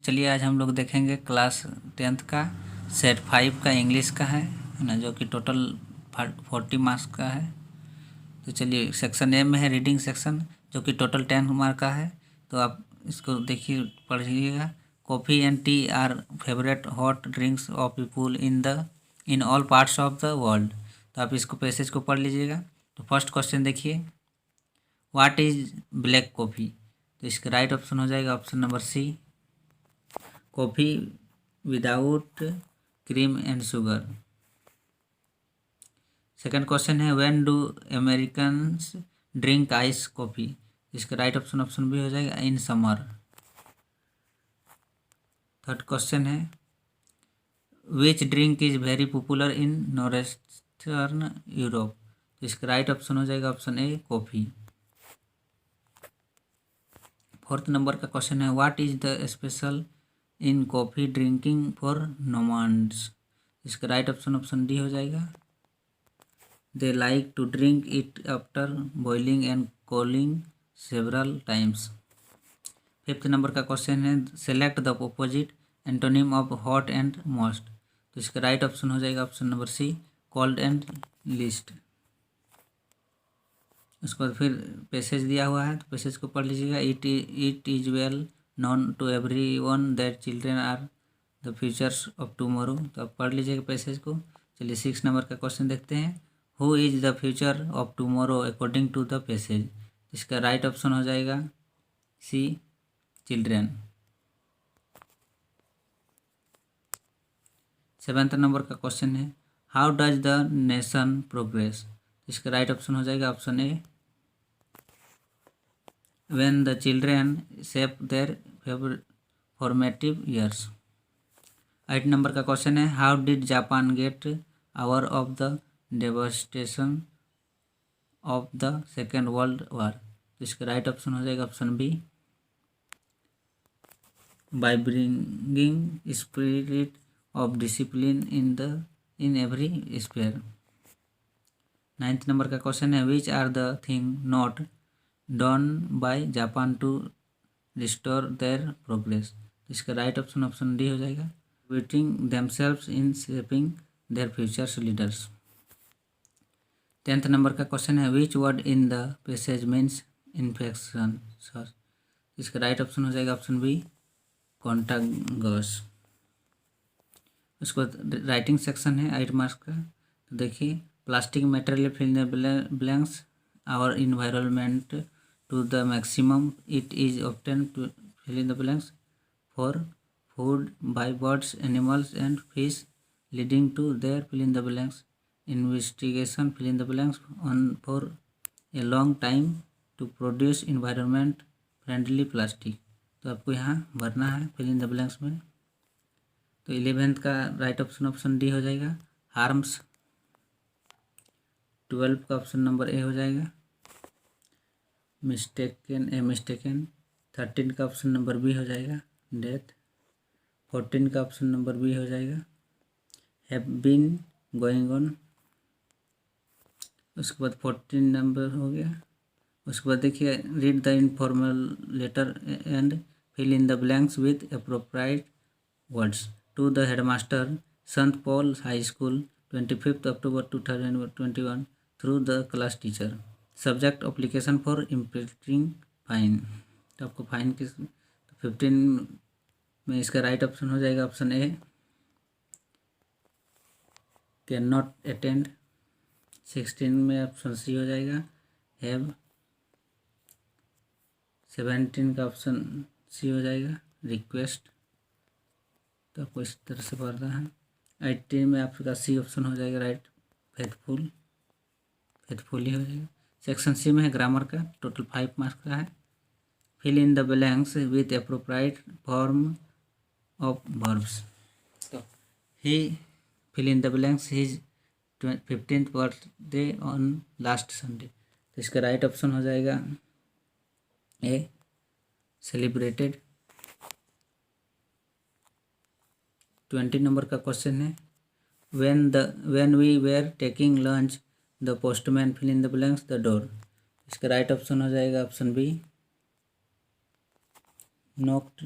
चलिए आज हम लोग देखेंगे क्लास 10th का सेट 5 का इंग्लिश का है ना, जो कि टोटल 40 मार्क्स का है। तो चलिए सेक्शन ए में है रीडिंग सेक्शन, जो कि टोटल 10 मार्क का है। तो आप इसको देखिए, पढ़िएगा। Coffee and tea are favourite hot drinks of people in all parts of the world. तो आप इसको पैसेज को पढ़ लीजिएगा। तो फर्स्ट क्वेश्चन देखिए, व्हाट इज ब्लैक कॉफ़ी। तो इसका राइट ऑप्शन हो जाएगा option number C, coffee without cream and sugar. Second question है, when do Americans drink ice coffee. इसका राइट ऑप्शन ऑप्शन बी हो जाएगा, इन समर। थर्ड क्वेश्चन है, विच drink is very popular in northern Europe. तो इसका right option हो जाएगा option A, coffee. Fourth number का क्वेश्चन है, what is the special in coffee drinking for nomads. इसका राइट ऑप्शन ऑप्शन डी हो जाएगा, they like to drink it after boiling and cooling several times. Fifth number का question है, select the opposite antonym of hot and most. तो इसका right option हो जाएगा option number C, cold and list. उसके बाद फिर पैसेज दिया हुआ है, तो पैसेज को पढ़ लीजिएगा। It is well known to everyone that children are the futures of tomorrow. तो आप पढ़ लीजिएगा पैसेज को। चलिए 6 नंबर का क्वेश्चन देखते हैं, who is the future of tomorrow according to the passage. इसका राइट ऑप्शन हो जाएगा सी, चिल्ड्रेन। 7th नंबर का क्वेश्चन है, how does the nation progress. इसका राइट ऑप्शन हो जाएगा option A, when the children shape their formative years। 8 number का question है, how did Japan get over of the devastation of the second world war. तो इसका right option हो जाएगा option B, by bringing spirit of discipline in every sphere. 9th number का question है, which are the thing not done by Japan to restore their progress. इसका right option option D हो जाएगा, witting themselves in shaping their futures leaders. 10th number का question है, which word in the passage means infection sir. इसका right option हो जाएगा option B, कॉन्टागस। उसको writing section है 8 मार्क्स का। तो देखिए, plastic material fill the blanks our environment to the maximum it is often to fill in the blanks for food by birds, animals and fish, leading to their fill in the blanks investigation fill in the blanks on for a long time to produce environment friendly plastic। तो आपको यहाँ भरना है fill in the blanks में। तो 11th का right option option D हो जाएगा, हार्म्स। 12 का ऑप्शन नंबर ए हो जाएगा, मिस्टेकन। 13 का ऑप्शन नंबर बी हो जाएगा, डेथ। 14 का ऑप्शन नंबर बी हो जाएगा, हैव बीन गोइंग ऑन। उसके बाद 14 नंबर हो गया। उसके बाद देखिए, read the informal letter and fill in the blanks with appropriate words to the headmaster, Saint Paul High School, 25 October 2021 through the class teacher. Subject application for imprinting fine. तो आपको fine किस 15 में इसका राइट ऑप्शन हो जाएगा option A, can not attend. 16 में option C हो जाएगा, हैव। 17 का ऑप्शन सी हो जाएगा, रिक्वेस्ट। तो आपको इस तरह से पढ़ना है। 18 में आपका सी ऑप्शन हो जाएगा राइट, फेथफुली हो जाएगा। सेक्शन सी में है ग्रामर का, टोटल 5 मार्क्स का है। Fill in the blanks with appropriate form of verbs. तो he fill in the blanks his 15th birthday on last Sunday. तो इसका राइट ऑप्शन हो जाएगा ए, सेलिब्रेटेड। 20 नंबर का क्वेश्चन है, when we were taking lunch the postman fill in the blanks the door। इसका right option हो जाएगा option B, knocked।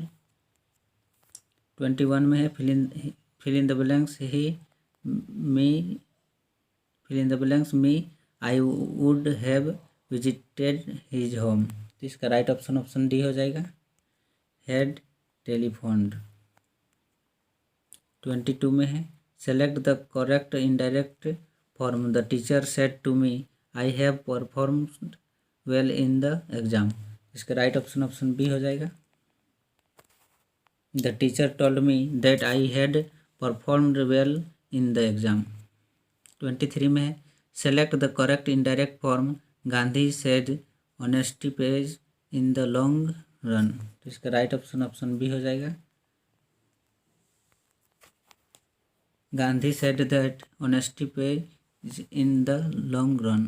21 में है fill in the blanks me fill in the blanks me I would have visited his home। तो इसका right option D हो जाएगा, had telephoned। 22 में है select the correct indirect form the teacher said to me I have performed well in the exam। इसका right option B हो जाएगा, the teacher told me that I had performed well in the exam। 23 में है select the correct indirect form Gandhi said honesty pays in the long run। तो इसका right option B हो जाएगा, Gandhi said that honesty pays in the long run।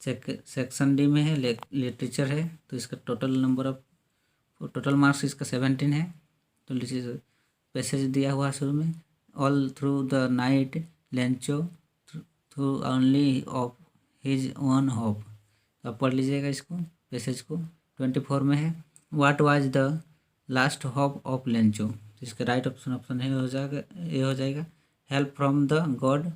Section D में है literature है, तो इसका टोटल मार्क्स इसका 17 है। तो पैसेज दिया हुआ शुरू में, all through the night Lencho through only of his own hope. अब पढ़ लीजिएगा इसको पैसेज को। 24 में है what was the last hope of Lencho. तो इसका राइट ऑप्शन ए हो जाएगा हेल्प फ्रॉम द गॉड।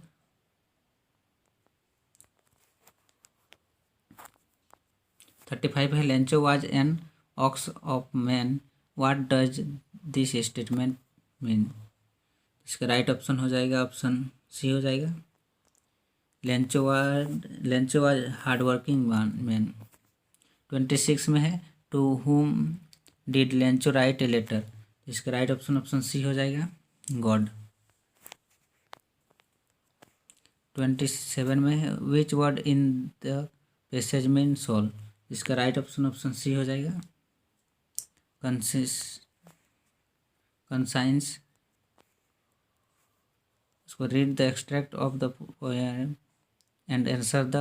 35 है Lencho was an ox of man what does this statement mean. इसका राइट ऑप्शन हो जाएगा ऑप्शन सी हो जाएगा, Lencho was hard working man. 26 में है to whom did Lencho write a letter. इसका right option C हो जाएगा गॉड। 27 में है which word in the passage mean soul. इसका राइट ऑप्शन सी हो जाएगा कंसाइंस। इसको read the extract of the poem and answer the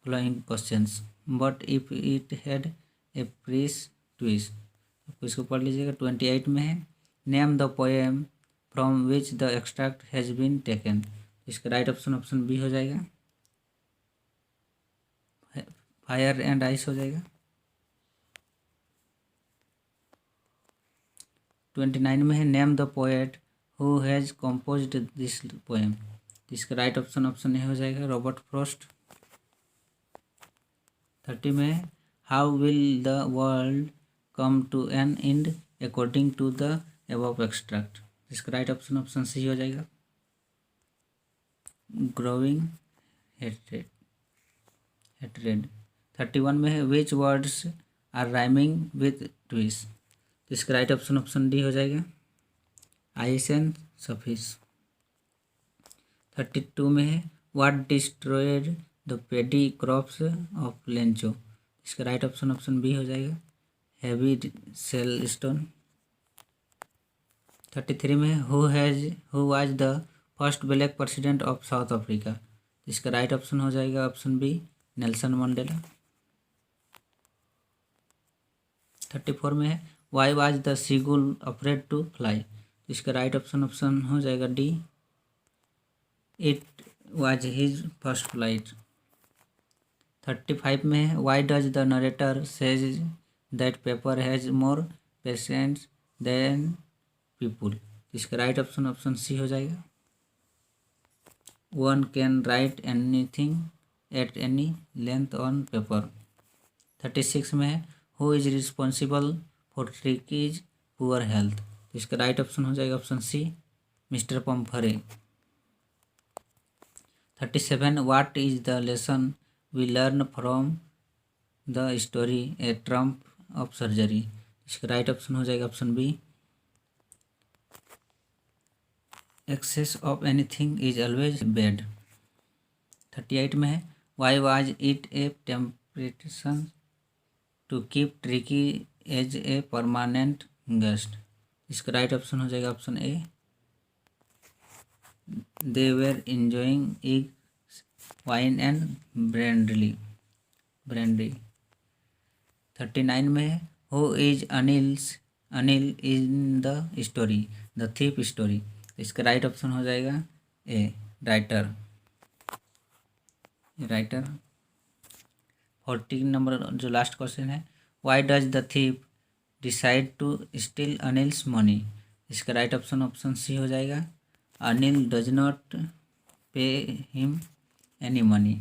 following questions but if it had a priest twist. इसको पढ़ लीजिएगा। 28 में है name the poem from which the extract has been taken. इसका right option B हो जाएगा fire and ice हो जाएगा। 29 में है name the poet who has composed this poem. इसका राइट ऑप्शन ए हो जाएगा रॉबर्ट फ्रॉस्ट। 30 में है how will the world come to an end according to the above extract. इसका राइट ऑप्शन सी हो जाएगा ग्रोइंग हेट्रेड। 31 में है which words are rhyming with twist. तो इसका राइट ऑप्शन डी हो जाएगा आइस एंड सफिस। 32 में है what destroyed the paddy crops of Lencho. इसका राइट ऑप्शन बी हो जाएगा हैवी सेल स्टोन। 33 में who was the first black president of South Africa. इसका राइट ऑप्शन हो जाएगा ऑप्शन बी नेल्सन मंडेला। 34 में है why was the seagull afraid to fly. इसका राइट ऑप्शन हो जाएगा D it was his first flight. 35 में है why does the narrator says that paper has more patience than people. इसका right option C हो जाएगा one can write anything at any length on paper. 36 में है who is responsible for Tricki's poor health. इसका right option हो जाएगा option C Mister Pumphrey. 37 what is the lesson we learn from the story a triumph of surgery. इसका right option हो जाएगा option B excess of anything is always bad. 38 में है why was it a temptation to keep Tricki as a permanent guest. इसका right option हो जाएगा option A they were enjoying egg wine and brandy. 39 में है who is Anil in the story the thief story. इसका right option हो जाएगा A writer. 40 number जो last question है why does the thief decide to steal Anil's money. इसका right option option C हो जाएगा। Anil does not pay him any money.